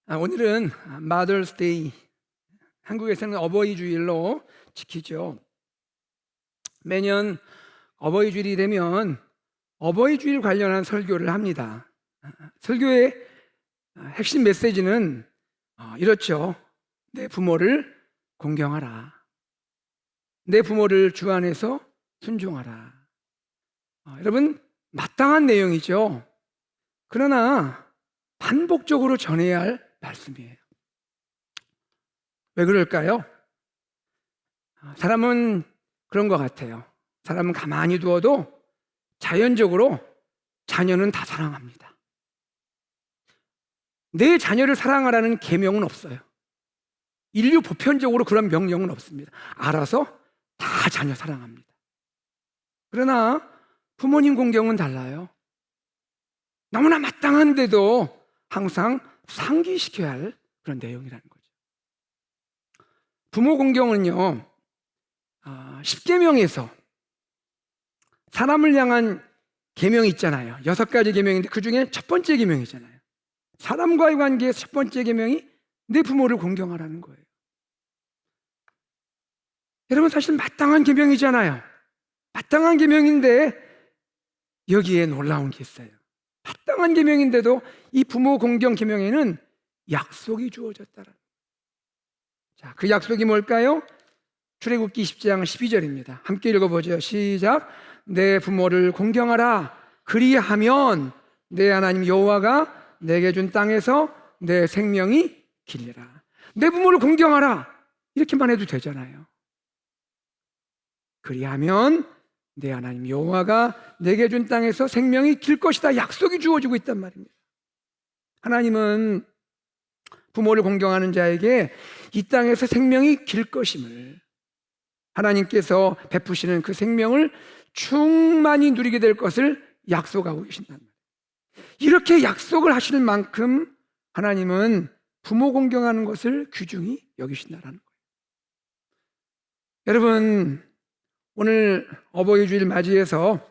오늘은 마더스데이, 한국에서는 어버이 주일로 지키죠. 매년 어버이 주일이 되면 어버이 주일 관련한 설교를 합니다. 설교의 핵심 메시지는 이렇죠. 내 부모를 공경하라. 내 부모를 주 안에서 순종하라. 여러분, 마땅한 내용이죠. 그러나 반복적으로 전해야 할 말씀이에요. 왜 그럴까요? 사람은 그런 것 같아요. 사람은 가만히 두어도 자연적으로 자녀는 다 사랑합니다. 내 자녀를 사랑하라는 계명은 없어요. 인류 보편적으로 그런 명령은 없습니다. 알아서 다 자녀 사랑합니다. 그러나 부모님 공경은 달라요. 너무나 마땅한데도 항상 상기시켜야 할 그런 내용이라는 거죠. 부모 공경은요, 10계명에서 사람을 향한 계명이 있잖아요. 6가지 계명인데 그 중에 첫 번째 계명이잖아요. 사람과의 관계에서 첫 번째 계명이 내 부모를 공경하라는 거예요. 여러분, 사실 마땅한 계명이잖아요. 마땅한 계명인데 여기에 놀라운 게 있어요. 마땅한 계명인데도 이 부모 공경 계명에는 약속이 주어졌다라는 거예요. 자, 그 약속이 뭘까요? 출애굽기 10장 12절입니다. 함께 읽어보죠. 시작. 내 부모를 공경하라. 그리하면 내 하나님 여호와가 내게 준 땅에서 내 생명이 길리라. 내 부모를 공경하라. 이렇게만 해도 되잖아요. 그리하면 내 하나님 여호와가 내게 준 땅에서 생명이 길 것이다. 약속이 주어지고 있단 말입니다. 하나님은 부모를 공경하는 자에게 이 땅에서 생명이 길 것임을, 하나님께서 베푸시는 그 생명을 충만히 누리게 될 것을 약속하고 계신단 말이에요. 이렇게 약속을 하실 만큼 하나님은 부모 공경하는 것을 귀중히 여기신다는 거예요. 여러분, 오늘 어버이 주일 맞이해서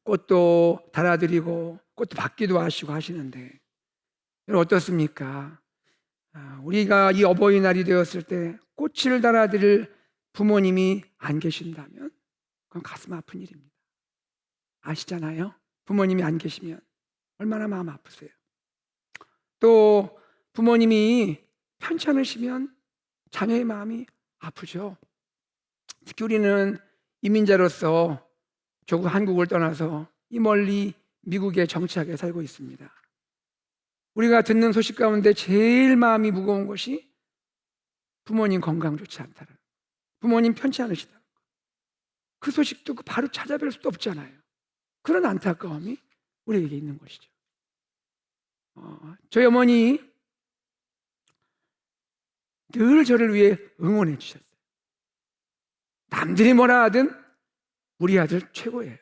꽃도 달아드리고 꽃도 받기도 하시고 하시는데 여러분 어떻습니까? 우리가 이 어버이날이 되었을 때 꽃을 달아드릴 부모님이 안 계신다면 그건 가슴 아픈 일입니다. 아시잖아요? 부모님이 안 계시면 얼마나 마음 아프세요. 또 부모님이 편찮으시면 자녀의 마음이 아프죠. 특히 우리는 이민자로서 조국 한국을 떠나서 이 멀리 미국에 정착해 살고 있습니다. 우리가 듣는 소식 가운데 제일 마음이 무거운 것이 부모님 건강 좋지 않다는, 부모님 편치 않으시다는 거. 그 소식도 바로 찾아뵐 수도 없잖아요. 그런 안타까움이 우리에게 있는 것이죠. 저희 어머니 늘 저를 위해 응원해 주셨어요. 남들이 뭐라 하든 우리 아들 최고예요.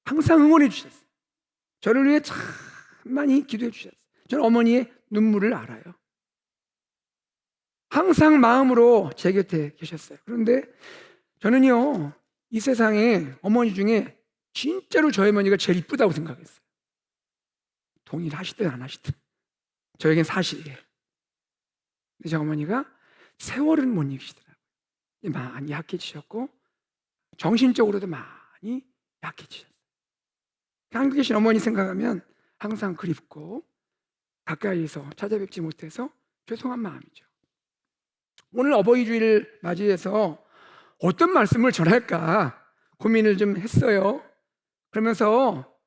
항상 응원해 주셨어요. 저를 위해 참 많이 기도해 주셨어요. 저는 어머니의 눈물을 알아요. 항상 마음으로 제 곁에 계셨어요. 그런데 저는요, 이 세상에 어머니 중에 진짜로 저희 어머니가 제일 이쁘다고 생각했어요. 동일하시든 안 하시든 저에겐 사실이에요. 근데 제 어머니가 세월은 못 이기시더라고요. 많이 약해지셨고 정신적으로도 많이 약해지셨어요. 한국에 계신 어머니 생각하면 항상 그립고 가까이서 찾아뵙지 못해서 죄송한 마음이죠. 오늘 어버이 주일을 맞이해서 어떤 말씀을 전할까 고민을 좀 했어요. 그러면서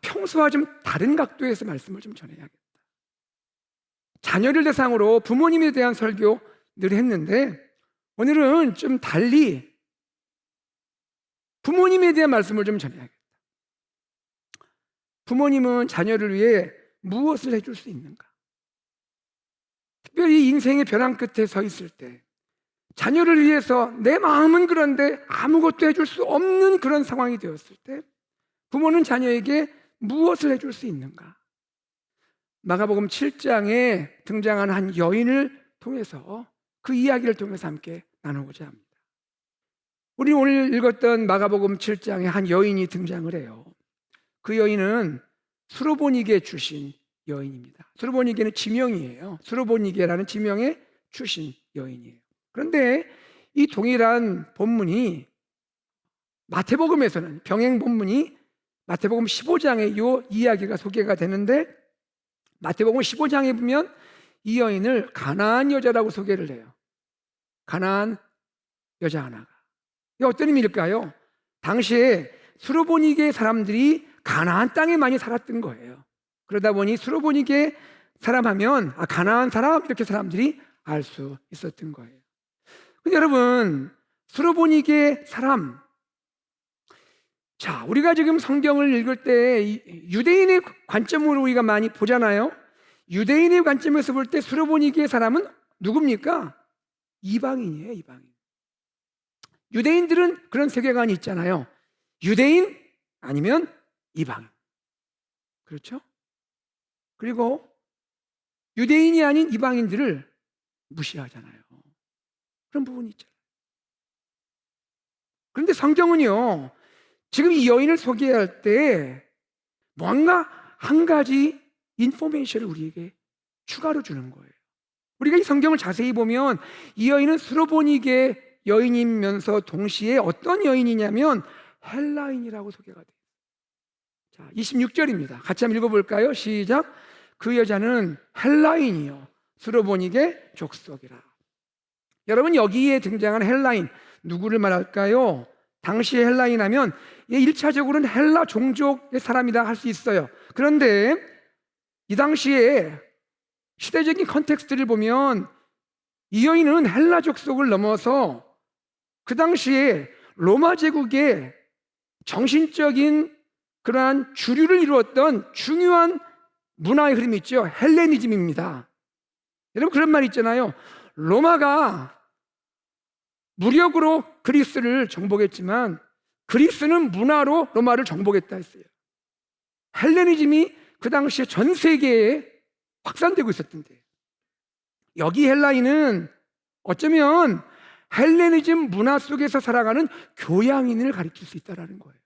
평소와 좀 다른 각도에서 말씀을 좀 전해야겠다. 자녀를 대상으로 부모님에 대한 설교 늘 했는데 오늘은 좀 달리 부모님에 대한 말씀을 좀 전해야겠다. 부모님은 자녀를 위해 무엇을 해줄 수 있는가? 특별히 인생의 벼랑 끝에 서 있을 때 자녀를 위해서 내 마음은 그런데 아무것도 해줄 수 없는 그런 상황이 되었을 때 부모는 자녀에게 무엇을 해줄 수 있는가? 마가복음 7장에 등장한 한 여인을 통해서 그 이야기를 통해서 함께 나누고자 합니다. 우리 오늘 읽었던 마가복음 7장에 한 여인이 등장을 해요. 그 여인은 수로보니게 출신 여인입니다. 수르보니게는 지명이에요. 수르보니게라는 지명의 출신 여인이에요. 그런데 이 동일한 본문이 마태복음에서는 병행 본문이 마태복음 15장에 이 이야기가 소개가 되는데 마태복음 15장에 보면 이 여인을 가나안 여자라고 소개를 해요. 가나안 여자 하나가. 이게 어떤 의미일까요? 당시에 수르보니게 사람들이 가나안 땅에 많이 살았던 거예요. 그러다 보니 수르보니게 사람 하면 가나안 사람 이렇게 사람들이 알 수 있었던 거예요. 근데 여러분, 수르보니게 사람, 자, 우리가 지금 성경을 읽을 때 유대인의 관점으로 우리가 많이 보잖아요. 유대인의 관점에서 볼 때 수르보니게 사람은 누굽니까? 이방인이에요, 이방인. 유대인들은 그런 세계관이 있잖아요. 유대인 아니면 이방인. 그렇죠? 그리고 유대인이 아닌 이방인들을 무시하잖아요. 그런 부분이 있잖아요. 그런데 성경은요, 지금 이 여인을 소개할 때 뭔가 한 가지 인포메이션을 우리에게 추가로 주는 거예요. 우리가 이 성경을 자세히 보면 이 여인은 수르보니게 여인이면서 동시에 어떤 여인이냐면 헬라인이라고 소개가 돼요. 자, 26절입니다. 같이 한번 읽어볼까요? 시작. 그 여자는 헬라인이요 수르보니게 족속이라. 여러분, 여기에 등장한 헬라인 누구를 말할까요? 당시의 헬라인 하면 1차적으로는 헬라 종족의 사람이다 할 수 있어요. 그런데 이 당시에 시대적인 컨텍스트를 보면 이 여인은 헬라 족속을 넘어서 그 당시에 로마 제국의 정신적인 그러한 주류를 이루었던 중요한 문화의 흐름이 있죠. 헬레니즘입니다. 여러분, 그런 말 있잖아요. 로마가 무력으로 그리스를 정복했지만 그리스는 문화로 로마를 정복했다 했어요. 헬레니즘이 그 당시에 전 세계에 확산되고 있었던데, 여기 헬라인은 어쩌면 헬레니즘 문화 속에서 살아가는 교양인을 가리킬 수 있다는 거예요.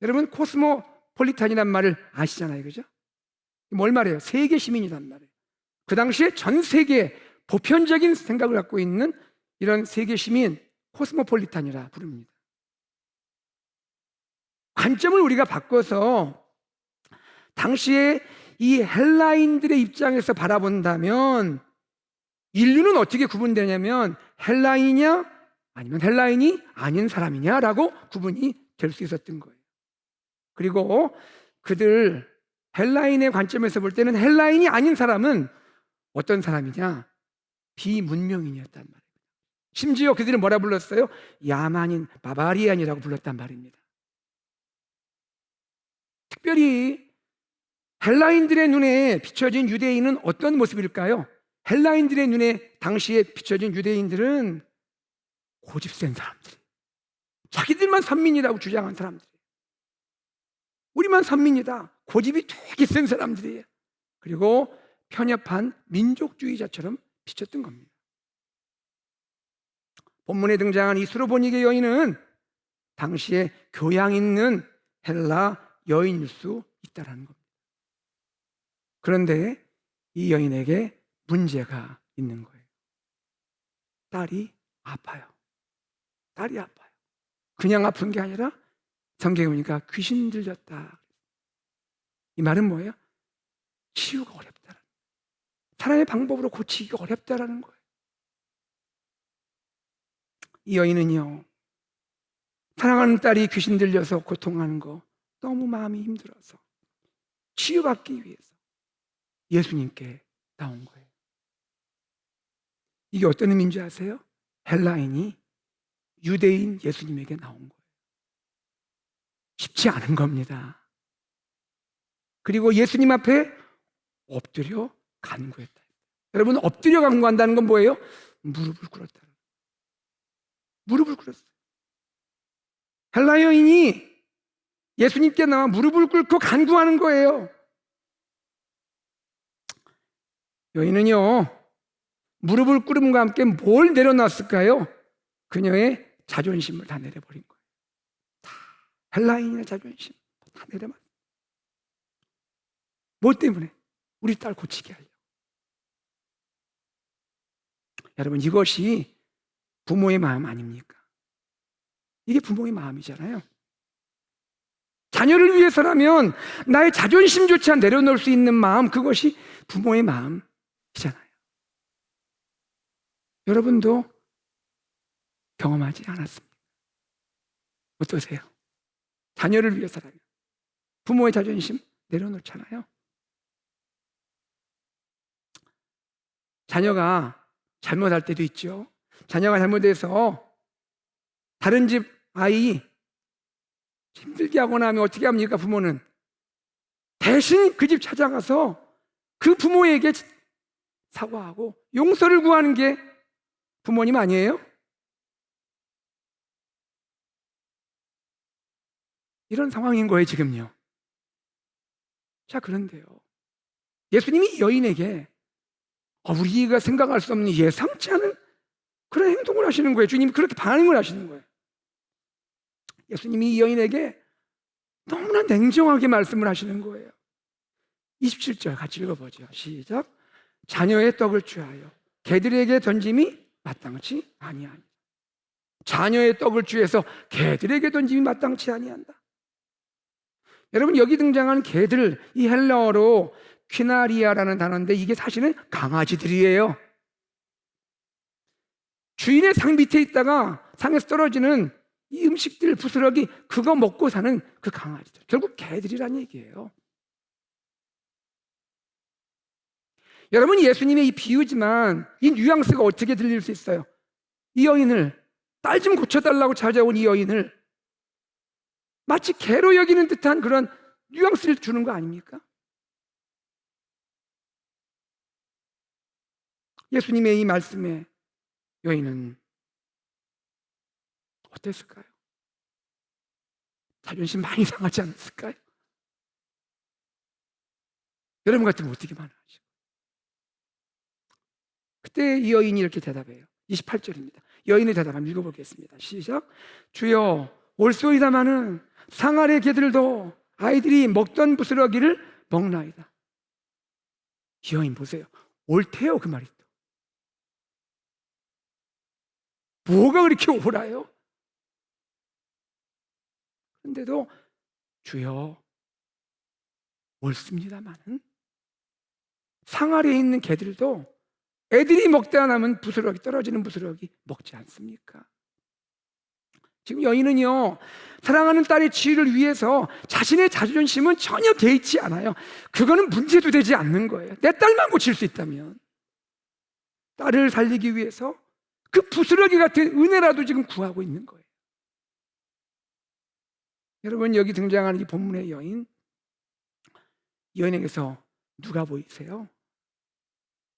여러분, 코스모폴리탄이란 말을 아시잖아요, 그죠? 뭘 말해요? 세계 시민이란 말이에요. 그 당시에 전 세계 보편적인 생각을 갖고 있는 이런 세계 시민, 코스모폴리탄이라 부릅니다. 관점을 우리가 바꿔서 당시에 이 헬라인들의 입장에서 바라본다면 인류는 어떻게 구분되냐면 헬라인이냐 아니면 헬라인이 아닌 사람이냐라고 구분이 될 수 있었던 거예요. 그리고 그들 헬라인의 관점에서 볼 때는 헬라인이 아닌 사람은 어떤 사람이냐? 비문명인이었단 말이에요. 심지어 그들은 뭐라 불렀어요? 야만인, 바바리안이라고 불렀단 말입니다. 특별히 헬라인들의 눈에 비춰진 유대인은 어떤 모습일까요? 헬라인들의 눈에 당시에 비춰진 유대인들은 고집센 사람들, 자기들만 선민이라고 주장한 사람들, 우리만 선민이다, 고집이 되게 센 사람들이에요. 그리고 편협한 민족주의자처럼 비쳤던 겁니다. 본문에 등장한 이 수르보니게 여인은 당시에 교양 있는 헬라 여인일 수 있다는 겁니다. 그런데 이 여인에게 문제가 있는 거예요. 딸이 아파요. 딸이 아파요. 그냥 아픈 게 아니라 성경에 보니까 귀신 들렸다. 이 말은 뭐예요? 치유가 어렵다는, 사람의 방법으로 고치기가 어렵다라는 거예요. 이 여인은요, 사랑하는 딸이 귀신 들려서 고통하는 거 너무 마음이 힘들어서 치유받기 위해서 예수님께 나온 거예요. 이게 어떤 의미인지 아세요? 헬라인이 유대인 예수님에게 나온 거예요. 쉽지 않은 겁니다. 그리고 예수님 앞에 엎드려 간구했다. 여러분, 엎드려 간구한다는 건 뭐예요? 무릎을 꿇었다. 무릎을 꿇었어요. 헬라 여인이 예수님께 나와 무릎을 꿇고 간구하는 거예요. 여인은요, 무릎을 꿇음과 함께 뭘 내려놨을까요? 그녀의 자존심을 다 내려버린 거예요. 다 헬라인의 자존심 다 내려놨어요. 뭐 때문에? 우리 딸 고치게 하려고. 여러분, 이것이 부모의 마음 아닙니까? 이게 부모의 마음이잖아요. 자녀를 위해서라면 나의 자존심조차 내려놓을 수 있는 마음, 그것이 부모의 마음이잖아요. 여러분도 경험하지 않았습니까? 어떠세요? 자녀를 위해서라면 부모의 자존심 내려놓잖아요. 자녀가 잘못할 때도 있죠. 자녀가 잘못해서 다른 집 아이 힘들게 하거나 하면 어떻게 합니까? 부모는 대신 그 집 찾아가서 그 부모에게 사과하고 용서를 구하는 게 부모님 아니에요? 이런 상황인 거예요, 지금요. 자, 그런데요, 예수님이 여인에게 우리가 생각할 수 없는 예상치 않은 그런 행동을 하시는 거예요. 주님이 그렇게 반응을 하시는 거예요. 예수님이 이 여인에게 너무나 냉정하게 말씀을 하시는 거예요. 27절 같이 읽어보죠. 시작. 자녀의 떡을 취하여 개들에게 던짐이 마땅치 아니하니. 자녀의 떡을 취해서 개들에게 던짐이 마땅치 아니한다. 여러분, 여기 등장한 개들, 이 헬라어로 퀴나리아라는 단어인데 이게 사실은 강아지들이에요. 주인의 상 밑에 있다가 상에서 떨어지는 이 음식들, 부스러기, 그거 먹고 사는 그 강아지들, 결국 개들이란 얘기예요. 여러분, 예수님의 이 비유지만 이 뉘앙스가 어떻게 들릴 수 있어요? 이 여인을, 딸 좀 고쳐달라고 찾아온 이 여인을 마치 개로 여기는 듯한 그런 뉘앙스를 주는 거 아닙니까? 예수님의 이 말씀에 여인은 어땠을까요? 자존심 많이 상하지 않았을까요? 여러분 같으면 어떻게 반응하죠? 그때 이 여인이 이렇게 대답해요. 28절입니다. 여인의 대답 한번 읽어보겠습니다. 시작. 주여, 올소이다마는 상 아래 개들도 아이들이 먹던 부스러기를 먹나이다. 이 여인 보세요. 옳대요, 그 말이 또. 뭐가 그렇게 옳아요? 그런데도 주여, 옳습니다마는 상 아래에 있는 개들도 애들이 먹다 남은 부스러기, 떨어지는 부스러기 먹지 않습니까? 지금 여인은요, 사랑하는 딸의 치유를 위해서 자신의 자존심은 전혀 개의치 않아요. 그거는 문제도 되지 않는 거예요. 내 딸만 고칠 수 있다면. 딸을 살리기 위해서 그 부스러기 같은 은혜라도 지금 구하고 있는 거예요. 여러분, 여기 등장하는 이 본문의 여인, 여인에게서 누가 보이세요?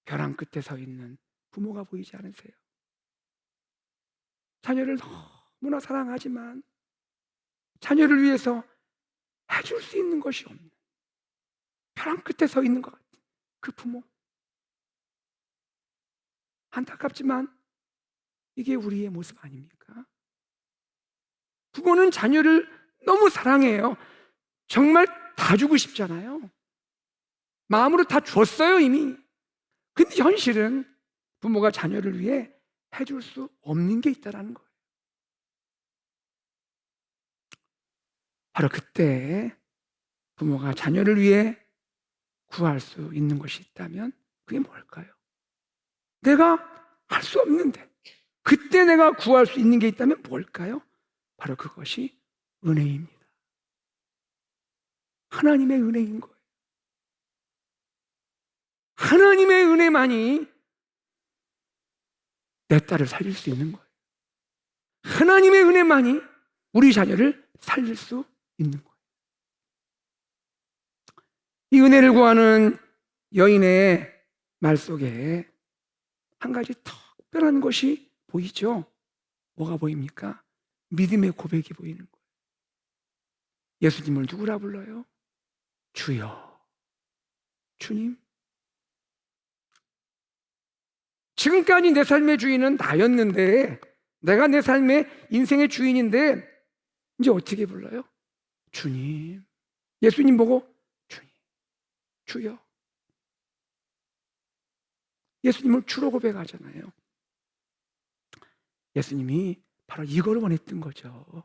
벼랑 끝에 서 있는 부모가 보이지 않으세요? 자녀를 너무나 사랑하지만 자녀를 위해서 해줄 수 있는 것이 없는 벼랑 끝에 서 있는 것 같은 그 부모. 안타깝지만 이게 우리의 모습 아닙니까? 부모는 자녀를 너무 사랑해요. 정말 다 주고 싶잖아요. 마음으로 다 줬어요, 이미. 근데 현실은 부모가 자녀를 위해 해줄 수 없는 게 있다는 거예요. 바로 그때 부모가 자녀를 위해 구할 수 있는 것이 있다면 그게 뭘까요? 내가 할 수 없는데 그때 내가 구할 수 있는 게 있다면 뭘까요? 바로 그것이 은혜입니다. 하나님의 은혜인 거예요. 하나님의 은혜만이 내 딸을 살릴 수 있는 거예요. 하나님의 은혜만이 우리 자녀를 살릴 수 있는 거예요. 이 은혜를 구하는 여인의 말 속에 한 가지 특별한 것이 보이죠? 뭐가 보입니까? 믿음의 고백이 보이는 거예요. 예수님을 누구라 불러요? 주여, 주님. 지금까지 내 삶의 주인은 나였는데, 내가 내 삶의 인생의 주인인데 이제 어떻게 불러요? 주님. 예수님 보고 주님. 주여. 예수님을 주로 고백하잖아요. 예수님이 바로 이걸 원했던 거죠.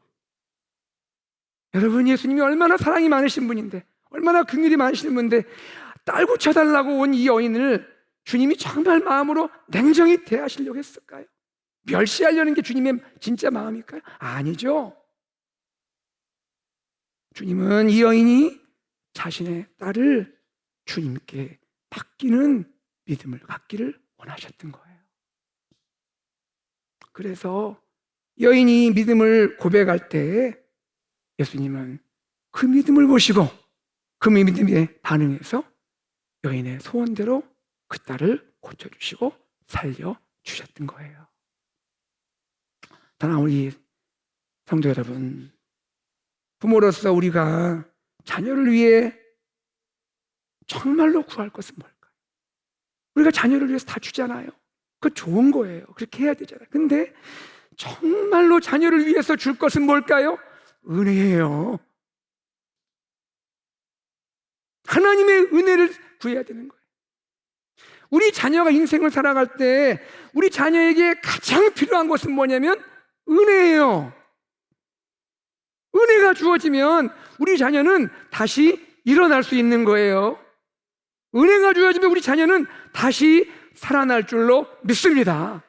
여러분, 예수님이 얼마나 사랑이 많으신 분인데, 얼마나 긍휼이 많으신 분인데, 딸 고쳐달라고 온 이 여인을 주님이 정말 마음으로 냉정히 대하시려고 했을까요? 멸시하려는 게 주님의 진짜 마음일까요? 아니죠. 주님은 이 여인이 자신의 딸을 주님께 맡기는 믿음을 갖기를 원하셨던 거예요. 그래서 여인이 믿음을 고백할 때 예수님은 그 믿음을 보시고 그 믿음에 반응해서 여인의 소원대로 그 딸을 고쳐주시고 살려주셨던 거예요. 사랑하는 우리 성도 여러분, 부모로서 우리가 자녀를 위해 정말로 구할 것은 뭘까요? 우리가 자녀를 위해서 다 주잖아요. 그거 좋은 거예요. 그렇게 해야 되잖아요. 근데 정말로 자녀를 위해서 줄 것은 뭘까요? 은혜예요. 하나님의 은혜를 구해야 되는 거예요. 우리 자녀가 인생을 살아갈 때 우리 자녀에게 가장 필요한 것은 뭐냐면 은혜예요. 은혜가 주어지면 우리 자녀는 다시 일어날 수 있는 거예요. 은혜가 주어지면 우리 자녀는 다시 살아날 줄로 믿습니다.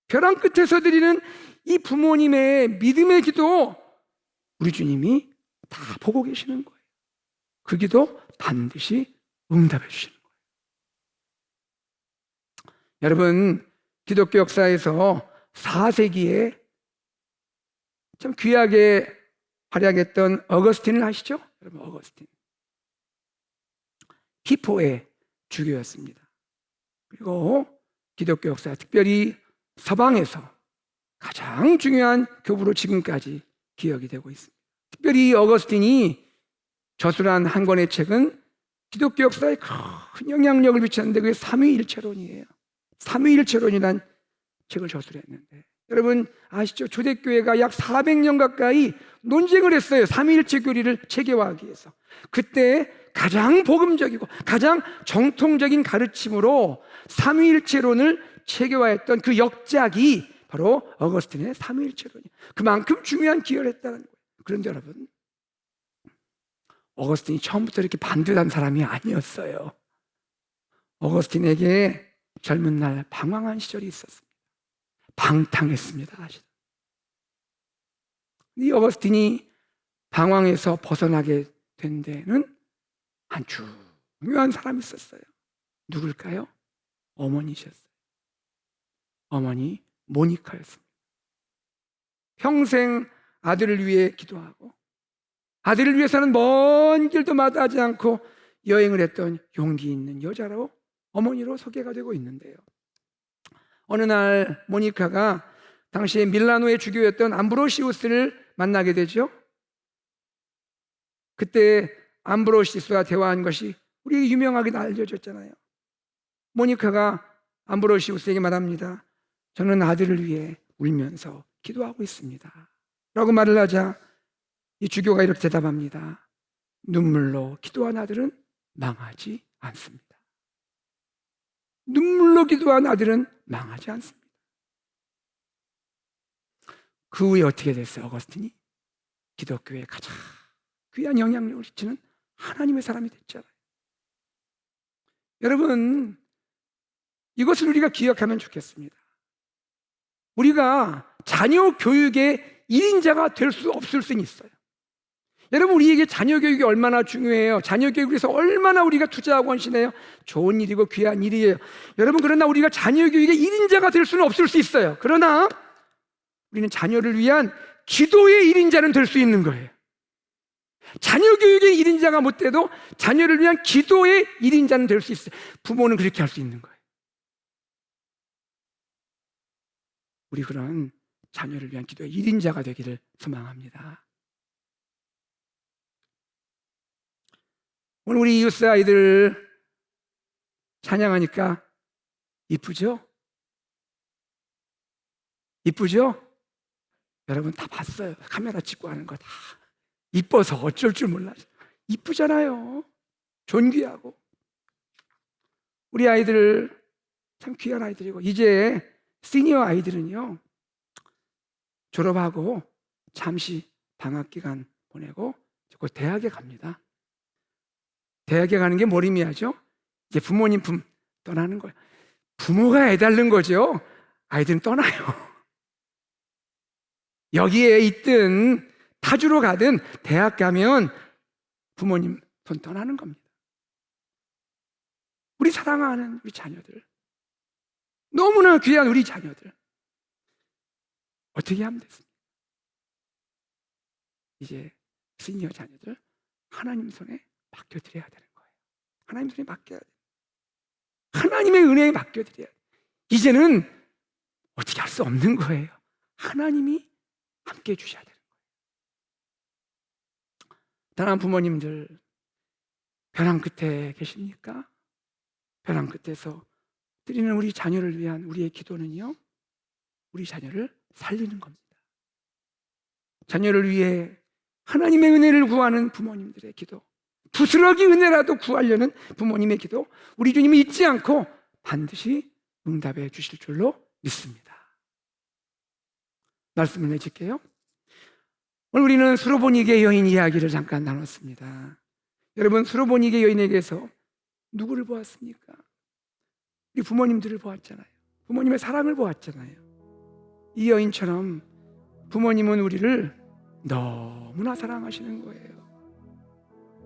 벼랑 끝에서 드리는 이 부모님의 믿음의 기도, 우리 주님이 다 보고 계시는 거예요. 그 기도 반드시 응답해 주시는 거예요. 여러분, 기독교 역사에서 4세기에 참 귀하게 활약했던 어거스틴을 아시죠? 여러분, 어거스틴. 히포의 주교였습니다. 그리고 기독교 역사, 특별히 서방에서 가장 중요한 교부로 지금까지 기억이 되고 있습니다. 특별히 어거스틴이 저술한 한 권의 책은 기독교 역사에 큰 영향력을 미쳤는데 그게 삼위일체론이에요. 삼위일체론이란 책을 저술했는데, 여러분 아시죠? 초대교회가 약 400년 가까이 논쟁을 했어요. 삼위일체 교리를 체계화하기 위해서. 그때 가장 복음적이고 가장 정통적인 가르침으로 삼위일체론을 체계화했던 그 역작이 바로 어거스틴의 삼위일체론이에요. 그만큼 중요한 기여를 했다는 거예요. 그런데 여러분, 어거스틴이 처음부터 이렇게 반듯한 사람이 아니었어요. 어거스틴에게 젊은 날 방황한 시절이 있었습니다. 방탕했습니다. 이 어거스틴이 방황에서 벗어나게 된 데는 한 중요한 사람이 있었어요. 누굴까요? 어머니셨어요. 어머니 모니카였습니다. 평생 아들을 위해 기도하고 아들을 위해서는 먼 길도 마다하지 않고 여행을 했던 용기 있는 여자로 어머니로 소개가 되고 있는데요. 어느 날 모니카가 당시에 밀라노의 주교였던 암브로시우스를 만나게 되죠. 그때 암브로시우스와 대화한 것이 우리에게 유명하게 알려졌잖아요. 모니카가 암브로시우스에게 말합니다. 저는 아들을 위해 울면서 기도하고 있습니다 라고 말을 하자 이 주교가 이렇게 대답합니다. 눈물로 기도한 아들은 망하지 않습니다. 눈물로 기도한 아들은 망하지 않습니다. 그 후에 어떻게 됐어요? 어거스틴이 기독교에 가장 귀한 영향력을 끼치는 하나님의 사람이 됐잖아요. 여러분, 이것을 우리가 기억하면 좋겠습니다. 우리가 자녀 교육의 1인자가 될 수 없을 수는 있어요. 여러분, 우리에게 자녀 교육이 얼마나 중요해요. 자녀 교육을 위해서 얼마나 우리가 투자하고 헌신해요. 좋은 일이고 귀한 일이에요. 여러분, 그러나 우리가 자녀 교육의 1인자가 될 수는 없을 수 있어요. 그러나 우리는 자녀를 위한 기도의 1인자는 될 수 있는 거예요. 자녀 교육의 1인자가 못 돼도 자녀를 위한 기도의 1인자는 될 수 있어요. 부모는 그렇게 할 수 있는 거예요. 우리 그런 자녀를 위한 기도의 1인자가 되기를 소망합니다. 오늘 우리 이웃 아이들 찬양하니까 이쁘죠? 이쁘죠? 여러분 다 봤어요. 카메라 찍고 하는 거 다 이뻐서 어쩔 줄 몰라요. 이쁘잖아요. 존귀하고. 우리 아이들 참 귀한 아이들이고, 이제 시니어 아이들은요, 졸업하고 잠시 방학기간 보내고 곧 대학에 갑니다. 대학에 가는 게 뭘 의미하죠? 이제 부모님 품 떠나는 거예요. 부모가 애달른 거죠. 아이들은 떠나요. 여기에 있든 타주로 가든 대학 가면 부모님 손 떠나는 겁니다. 우리 사랑하는 우리 자녀들, 너무나 귀한 우리 자녀들, 어떻게 하면 됐습니까? 이제 시니어 자녀들 하나님 손에 맡겨드려야 되는 거예요. 하나님 손에 맡겨야 돼요. 하나님의 은혜에 맡겨드려야 돼요. 이제는 어떻게 할 수 없는 거예요. 하나님이 함께 해주셔야 되는 거예요. 다른 부모님들 벼랑 끝에 계십니까? 벼랑 끝에서 드리는 우리 자녀를 위한 우리의 기도는요, 우리 자녀를 살리는 겁니다. 자녀를 위해 하나님의 은혜를 구하는 부모님들의 기도, 부스러기 은혜라도 구하려는 부모님의 기도, 우리 주님이 잊지 않고 반드시 응답해 주실 줄로 믿습니다. 말씀을 내줄게요. 오늘 우리는 수로보니게 여인 이야기를 잠깐 나눴습니다. 여러분, 수로보니게 여인에게서 누구를 보았습니까? 우리 부모님들을 보았잖아요. 부모님의 사랑을 보았잖아요. 이 여인처럼 부모님은 우리를 너무나 사랑하시는 거예요.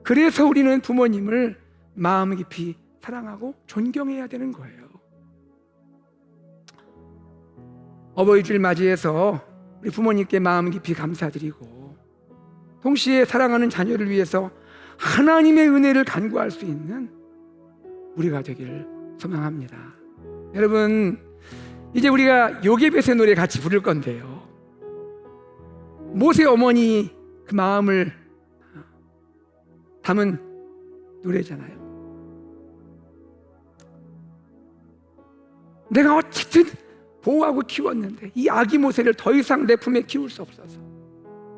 그래서 우리는 부모님을 마음 깊이 사랑하고 존경해야 되는 거예요. 어버이 주일 맞이해서 우리 부모님께 마음 깊이 감사드리고, 동시에 사랑하는 자녀를 위해서 하나님의 은혜를 간구할 수 있는 우리가 되기를 소망합니다. 여러분, 이제 우리가 요게벳의 노래 같이 부를 건데요, 모세 어머니 그 마음을 담은 노래잖아요. 내가 어쨌든 보호하고 키웠는데 이 아기 모세를 더 이상 내 품에 키울 수 없어서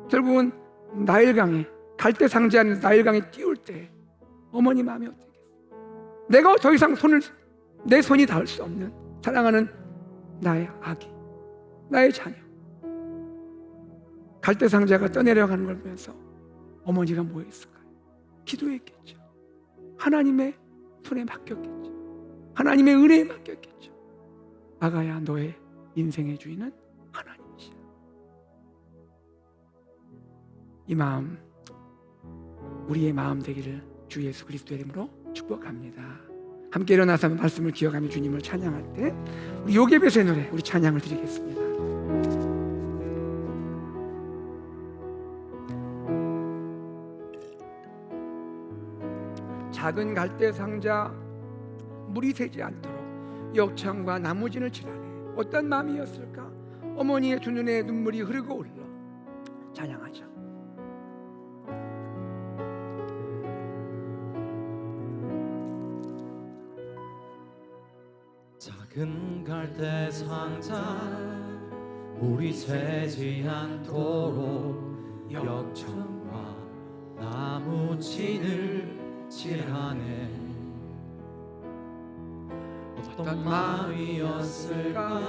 결국은 나일강에, 갈대상자는 나일강에 띄울 때 어머니 마음이 어떻겠어요? 내가 더 이상 내 손이 닿을 수 없는 사랑하는 나의 아기, 나의 자녀, 갈대상자가 떠내려가는 걸 보면서 어머니가 뭐 했을까요? 기도했겠죠. 하나님의 손에 맡겼겠죠. 하나님의 은혜에 맡겼겠죠. 아가야, 너의 인생의 주인은 하나님이시야. 이 마음, 우리의 마음 되기를 주 예수 그리스도의 이름으로 축복합니다. 함께 일어나서 말씀을 기억하며 주님을 찬양할 때 우리 요게벳의 노래, 우리 찬양을 드리겠습니다. 작은 갈대 상자, 물이 새지 않도록 역청과 나무진을 칠하네. 어떤 마음이었을까? 어머니의 두 눈에 눈물이 흐르고 흘러. 찬양하죠. 작은 갈대 상자, 물이 새지 않도록 역청과 나무진을 칠하네. 어떤 마음이었을까?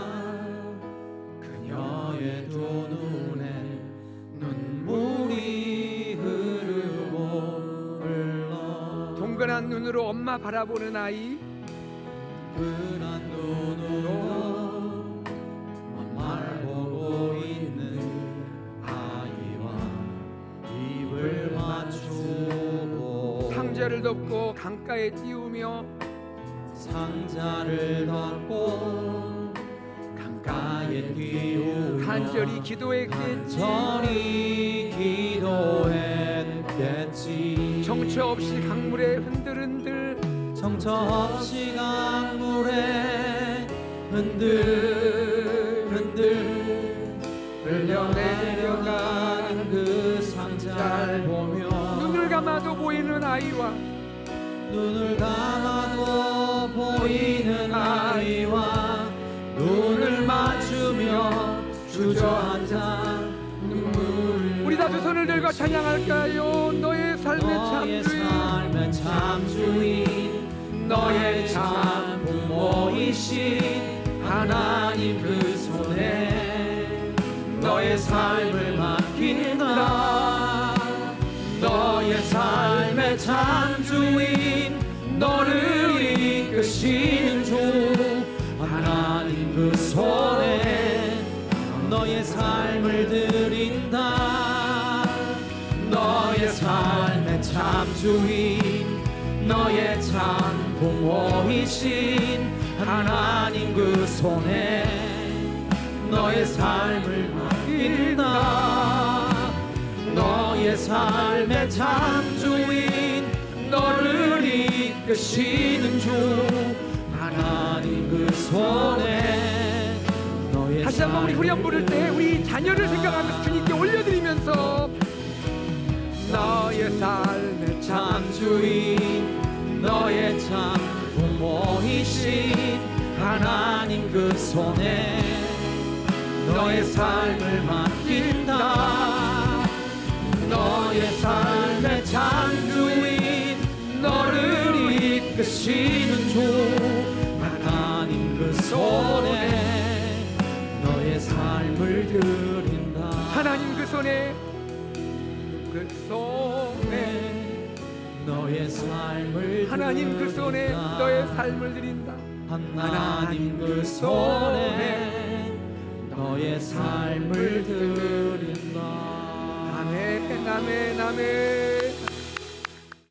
그녀의 두 눈에 눈물이 흐르고 흘러. 동그란 눈으로 엄마 바라보는 아이, 동그란 눈으로 엄마를 보고 있는 아이와 입을 맞추고, 상자를 덮고 강가에 띄우며 상자를 덮고 강가에 띄우며 간절히 기도했겠지. 간절히 기도했겠지. 정처 없이 강물에 흔들흔들, 정처 없이 강물에 흔들흔들 흘러내려간 그 상자를 보며 눈을 감아도 보이는 아이와, 눈을 감아도 보이는 아이와 눈을 맞추며 주저앉아 눈물. 우리 다 두 손을 들고 찬양할까요? 너의 삶의 참 주인 너의 참 부모이신 하나님 그 손에 너의 삶을 맡긴다. 너의 삶의 참 주인 너를 이끄시는 주 하나님 그 손에 너의 삶을 드린다. 너의 삶의 참 주인 너의 참 부모이신 하나님 그 손에 너의 삶을 맡긴다. 너의 삶의 참 주인 너를 이끄시는 주 하나님 그 손에 너의 다시 한번 우리 후렴 부를 때 우리 자녀를 생각하면서 주님께 올려드리면서 너의 삶의 참 주인 너의 참 부모이신 하나님 그 손에 너의 삶을 맡긴다. 너의 삶의 참 주인 너를 이끄시는 주 하나님 그 손에 너의 삶을 드린다. 하나님 그 손에 너의 삶을 하나님 그 손에 드린다. 너의 삶을 드린다. 하나님 그 손에 너의 삶을 드린다. 아멘 아멘 아멘.